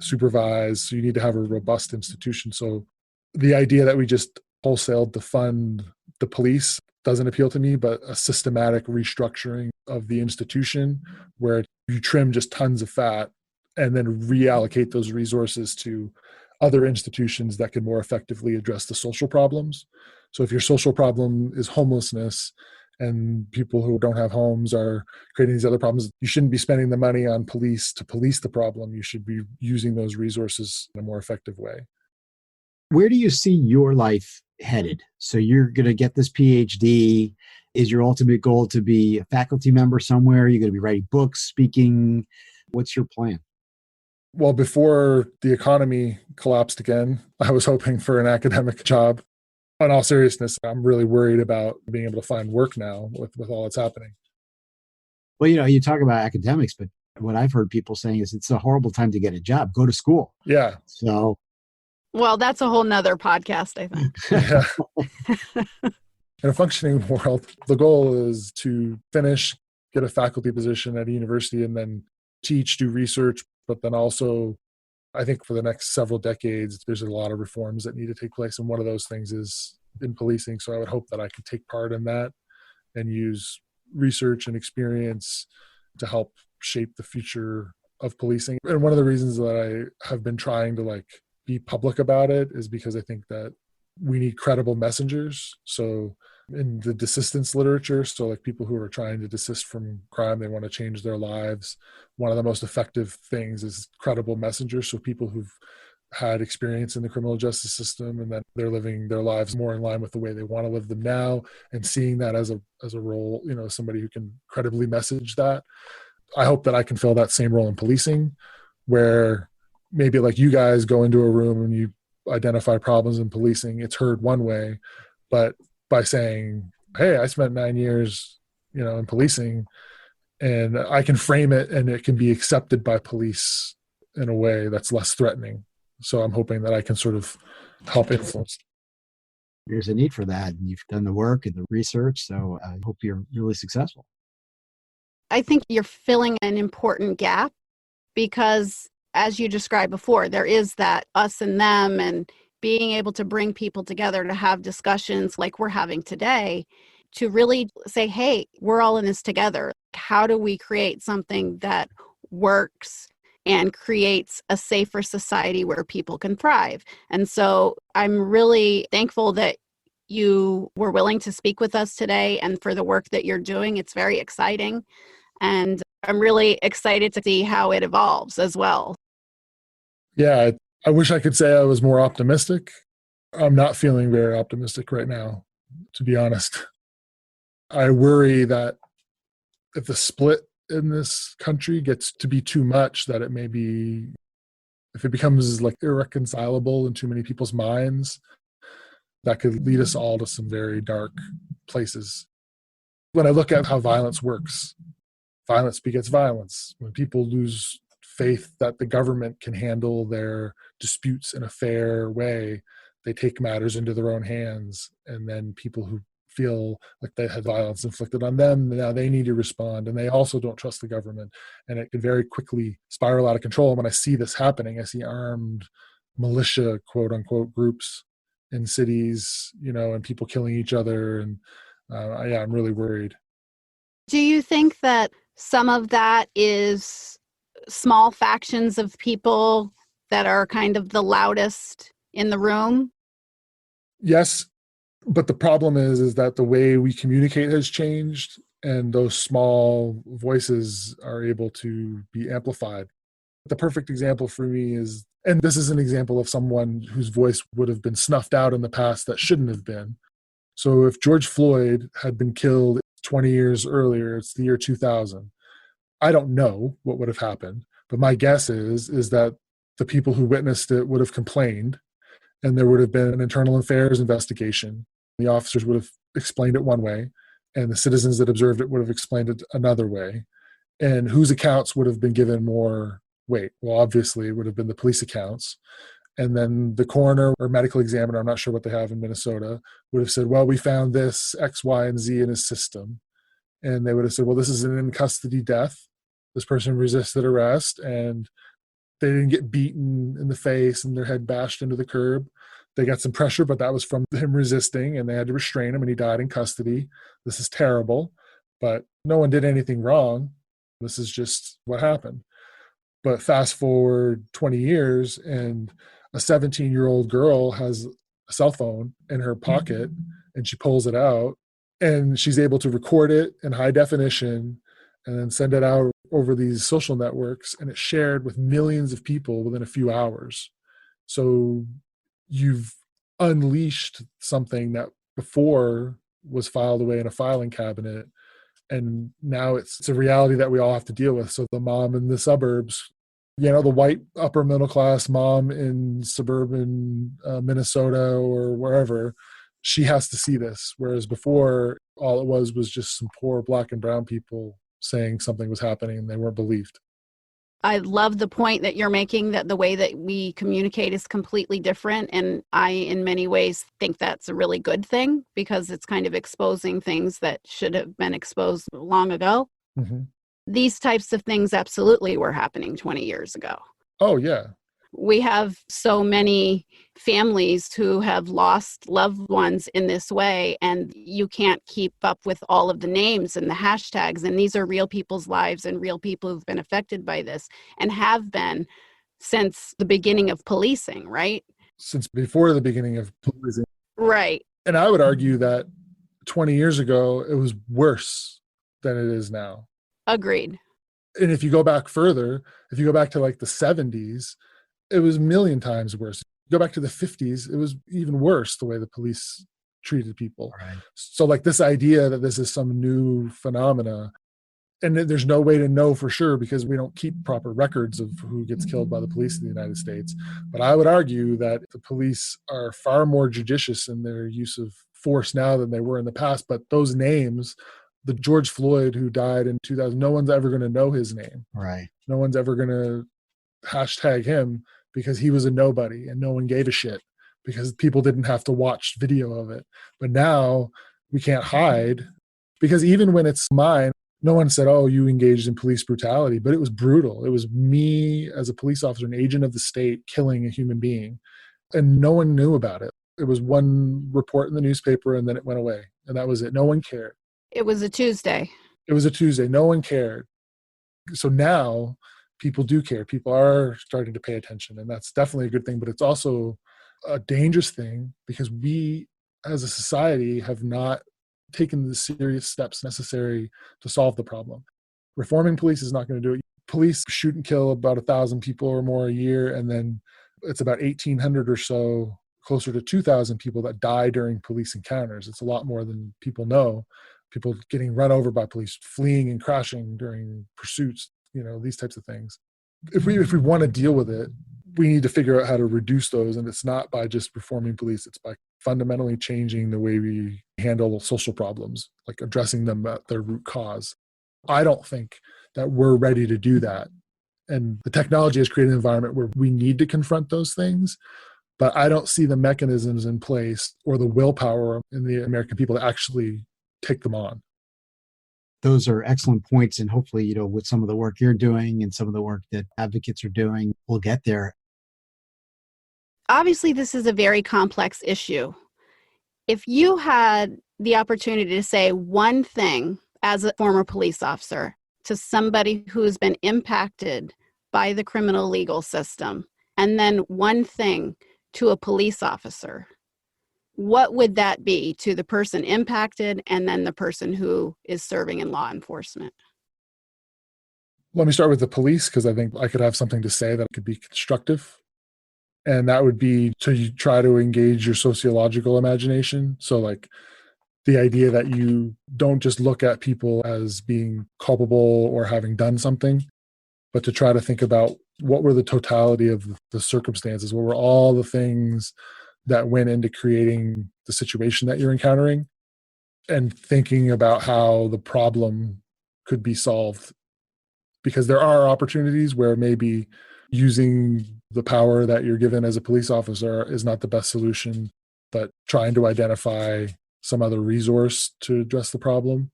supervised. So you need to have a robust institution. So the idea that we just wholesale defund the police doesn't appeal to me, but a systematic restructuring of the institution where you trim just tons of fat and then reallocate those resources to other institutions that can more effectively address the social problems. So if your social problem is homelessness and people who don't have homes are creating these other problems, you shouldn't be spending the money on police to police the problem. You should be using those resources in a more effective way. Where do you see your life headed? So you're going to get this PhD. Is your ultimate goal to be a faculty member somewhere? You're going to be writing books, speaking. What's your plan? Well, before the economy collapsed again, I was hoping for an academic job. In all seriousness, I'm really worried about being able to find work now with all that's happening. Well, you talk about academics, but what I've heard people saying is it's a horrible time to get a job. Go to school. Yeah. So, Well, that's a whole nother podcast, I think. Yeah. In a functioning world, the goal is to finish, get a faculty position at a university, and then teach, do research. But then also, I think for the next several decades, there's a lot of reforms that need to take place. And one of those things is in policing. So I would hope that I could take part in that and use research and experience to help shape the future of policing. And one of the reasons that I have been trying to be public about it is because I think that we need credible messengers. So in the desistance literature, so people who are trying to desist from crime, they want to change their lives. One of the most effective things is credible messengers. So people who've had experience in the criminal justice system and that they're living their lives more in line with the way they want to live them now, and seeing that as a role, somebody who can credibly message that. I hope that I can fill that same role in policing, where maybe you guys go into a room and you identify problems in policing, it's heard one way, but by saying, hey, I spent 9 years, in policing, and I can frame it and it can be accepted by police in a way that's less threatening. So I'm hoping that I can sort of help influence. There's a need for that. And you've done the work and the research. So I hope you're really successful. I think you're filling an important gap because, as you described before, there is that us and them, and being able to bring people together to have discussions like we're having today, to really say, hey, we're all in this together. How do we create something that works and creates a safer society where people can thrive? And so I'm really thankful that you were willing to speak with us today and for the work that you're doing. It's very exciting. And I'm really excited to see how it evolves as well. Yeah, I wish I could say I was more optimistic. I'm not feeling very optimistic right now, to be honest. I worry that if the split in this country gets to be too much, that if it becomes irreconcilable in too many people's minds, that could lead us all to some very dark places. When I look at how violence works, violence begets violence. When people lose faith that the government can handle their disputes in a fair way, they take matters into their own hands. And then people who feel like they had violence inflicted on them, now they need to respond, and they also don't trust the government. And it can very quickly spiral out of control. And when I see this happening, I see armed militia, quote unquote, groups in cities, and people killing each other. And I'm really worried. Do you think that some of that is small factions of people that are kind of the loudest in the room? Yes, but the problem is that the way we communicate has changed, and those small voices are able to be amplified. The perfect example for me is, and this is an example of someone whose voice would have been snuffed out in the past that shouldn't have been. So if George Floyd had been killed 20 years earlier, it's the year 2000, I don't know what would have happened, but my guess is that the people who witnessed it would have complained, and there would have been an internal affairs investigation. The officers would have explained it one way, and the citizens that observed it would have explained it another way. And whose accounts would have been given more weight? Well, obviously, it would have been the police accounts. And then the coroner or medical examiner, I'm not sure what they have in Minnesota, would have said, well, we found this X, Y, and Z in his system. And they would have said, well, this is an in-custody death. This person resisted arrest, and they didn't get beaten in the face and their head bashed into the curb. They got some pressure, but that was from him resisting, and they had to restrain him, and he died in custody. This is terrible, but no one did anything wrong. This is just what happened. But fast forward 20 years, and a 17-year-old girl has a cell phone in her pocket, and she pulls it out, and she's able to record it in high definition and then send it out over these social networks, and it's shared with millions of people within a few hours. So you've unleashed something that before was filed away in a filing cabinet, and now it's a reality that we all have to deal with. So the mom in the suburbs, the white upper middle class mom in suburban Minnesota or wherever, she has to see this, whereas before all it was just some poor black and brown people saying something was happening and they weren't believed. I love the point that you're making, that the way that we communicate is completely different. And I, in many ways, think that's a really good thing, because it's kind of exposing things that should have been exposed long ago. Mm-hmm. These types of things absolutely were happening 20 years ago. Oh, yeah. We have so many families who have lost loved ones in this way, and you can't keep up with all of the names and the hashtags. And these are real people's lives and real people who've been affected by this and have been since the beginning of policing, right? Since before the beginning of policing. Right. And I would argue that 20 years ago, it was worse than it is now. Agreed. And if you go back further, if you go back to like the 70s, it was a million times worse. Go back to the 50s, it was even worse the way the police treated people. Right. So like this idea that this is some new phenomena, and there's no way to know for sure because we don't keep proper records of who gets killed by the police in the United States. But I would argue that the police are far more judicious in their use of force now than they were in the past. But those names, the George Floyd who died in 2000, no one's ever going to know his name. Right. No one's ever going to hashtag him because he was a nobody and no one gave a shit because people didn't have to watch video of it. But now we can't hide, because even when it's mine, no one said, oh, you engaged in police brutality, but it was brutal. It was me as a police officer, an agent of the state, killing a human being. And no one knew about it. It was one report in the newspaper and then it went away. And that was it. No one cared. It was a Tuesday. It was a Tuesday. No one cared. So now people do care. People are starting to pay attention. And that's definitely a good thing. But it's also a dangerous thing because we as a society have not taken the serious steps necessary to solve the problem. Reforming police is not going to do it. Police shoot and kill about 1,000 people or more a year. And then it's about 1,800 or so, closer to 2,000 people that die during police encounters. It's a lot more than people know. People getting run over by police, fleeing and crashing during pursuits, these types of things. If we want to deal with it, we need to figure out how to reduce those. And it's not by just reforming police. It's by fundamentally changing the way we handle social problems, like addressing them at their root cause. I don't think that we're ready to do that. And the technology has created an environment where we need to confront those things. But I don't see the mechanisms in place or the willpower in the American people to actually take them on. Those are excellent points. And hopefully, with some of the work you're doing and some of the work that advocates are doing, we'll get there. Obviously, this is a very complex issue. If you had the opportunity to say one thing as a former police officer to somebody who's been impacted by the criminal legal system, and then one thing to a police officer, what would that be to the person impacted and then the person who is serving in law enforcement? Let me start with the police, because I think I could have something to say that could be constructive. And that would be to try to engage your sociological imagination. So like the idea that you don't just look at people as being culpable or having done something, but to try to think about what were the totality of the circumstances, what were all the things that went into creating the situation that you're encountering, and thinking about how the problem could be solved. Because there are opportunities where maybe using the power that you're given as a police officer is not the best solution, but trying to identify some other resource to address the problem.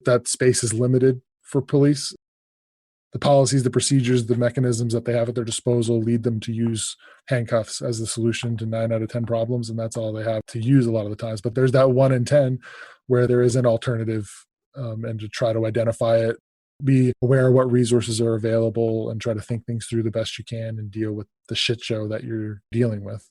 That space is limited for police. the policies, the procedures, the mechanisms that they have at their disposal lead them to use handcuffs as the solution to 9 out of 10 problems. And that's all they have to use a lot of the times. But there's that 1 in 10 where there is an alternative, and to try to identify it, be aware of what resources are available, and try to think things through the best you can and deal with the shit show that you're dealing with.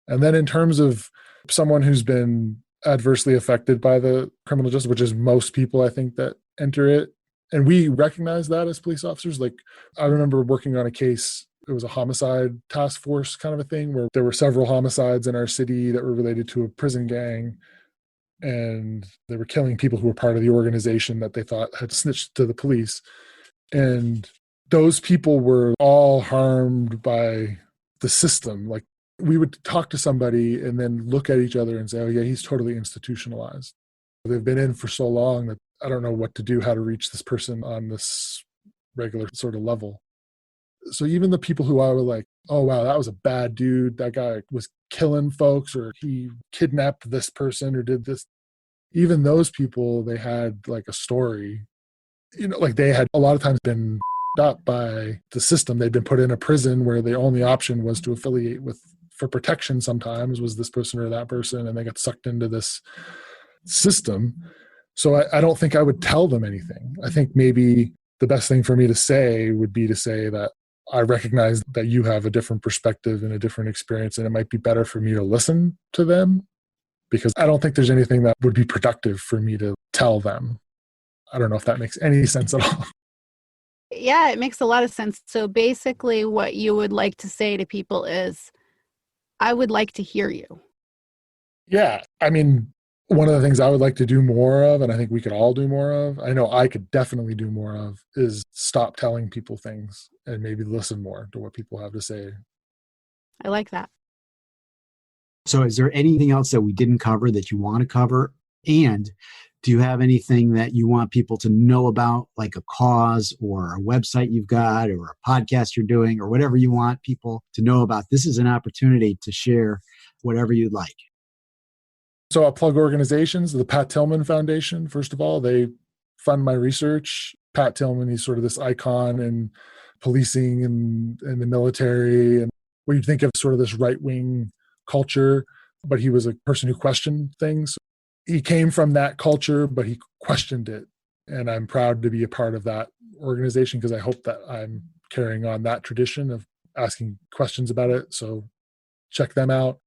And then in terms of someone who's been adversely affected by the criminal justice, which is most people, I think, that enter it, and we recognize that as police officers. Like, I remember working on a case, it was a homicide task force kind of a thing, where there were several homicides in our city that were related to a prison gang, and they were killing people who were part of the organization that they thought had snitched to the police. And those people were all harmed by the system. Like, we would talk to somebody and then look at each other and say, oh yeah, he's totally institutionalized. They've been in for so long that I don't know what to do, how to reach this person on this regular sort of level. So even the people who I were like, oh wow, that was a bad dude, that guy was killing folks, or he kidnapped this person or did this, even those people, they had like a story. Like, they had a lot of times been up by the system. They'd been put in a prison where the only option was to affiliate with, for protection sometimes, was this person or that person, and they got sucked into this system. So I don't think I would tell them anything. I think maybe the best thing for me to say would be to say that I recognize that you have a different perspective and a different experience, and it might be better for me to listen to them, because I don't think there's anything that would be productive for me to tell them. I don't know if that makes any sense at all. Yeah, it makes a lot of sense. So basically what you would like to say to people is, I would like to hear you. Yeah. I mean, one of the things I would like to do more of, and I think we could all do more of, I know I could definitely do more of, is stop telling people things and maybe listen more to what people have to say. I like that. So is there anything else that we didn't cover that you want to cover? And do you have anything that you want people to know about, like a cause or a website you've got or a podcast you're doing or whatever you want people to know about? This is an opportunity to share whatever you'd like. So I'll plug organizations. The Pat Tillman Foundation, first of all, they fund my research. Pat Tillman, he's sort of this icon in policing and the military, and what you'd think of sort of this right-wing culture, but he was a person who questioned things. He came from that culture, but he questioned it. And I'm proud to be a part of that organization, because I hope that I'm carrying on that tradition of asking questions about it. So check them out.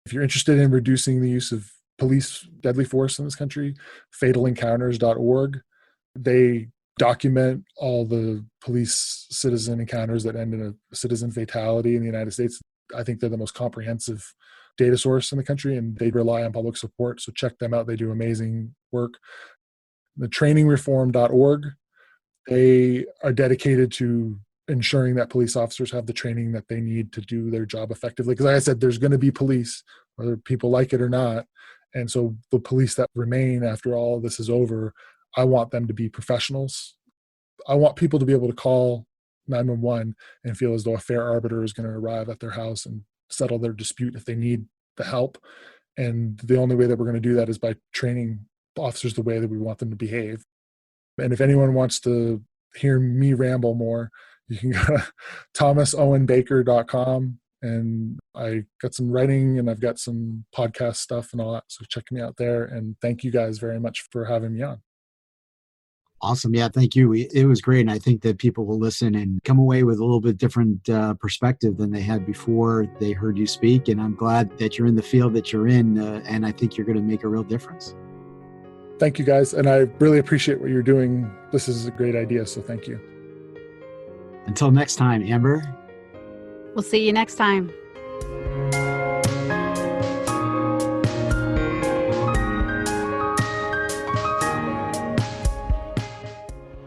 If you're interested in reducing the use of police deadly force in this country, fatalencounters.org. They document all the police-citizen encounters that end in a citizen fatality in the United States. I think they're the most comprehensive data source in the country, and they rely on public support. So check them out. They do amazing work. The trainingreform.org, they are dedicated to ensuring that police officers have the training that they need to do their job effectively. Because like I said, there's going to be police, whether people like it or not. And so the police that remain after all of this is over, I want them to be professionals. I want people to be able to call 911 and feel as though a fair arbiter is going to arrive at their house and settle their dispute if they need the help. And the only way that we're going to do that is by training officers the way that we want them to behave. And if anyone wants to hear me ramble more, you can go to thomasowenbaker.com, and I got some writing and I've got some podcast stuff and all that. So check me out there. And thank you guys very much for having me on. Awesome. Yeah, thank you. It was great. And I think that people will listen and come away with a little bit different perspective than they had before they heard you speak. And I'm glad that you're in the field that you're in. And I think you're going to make a real difference. Thank you, guys. And I really appreciate what you're doing. This is a great idea. So thank you. Until next time, Amber. We'll see you next time.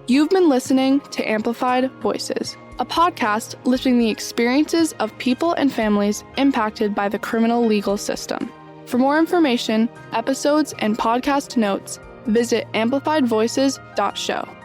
You've been listening to Amplified Voices, a podcast lifting the experiences of people and families impacted by the criminal legal system. For more information, episodes, and podcast notes, visit amplifiedvoices.show.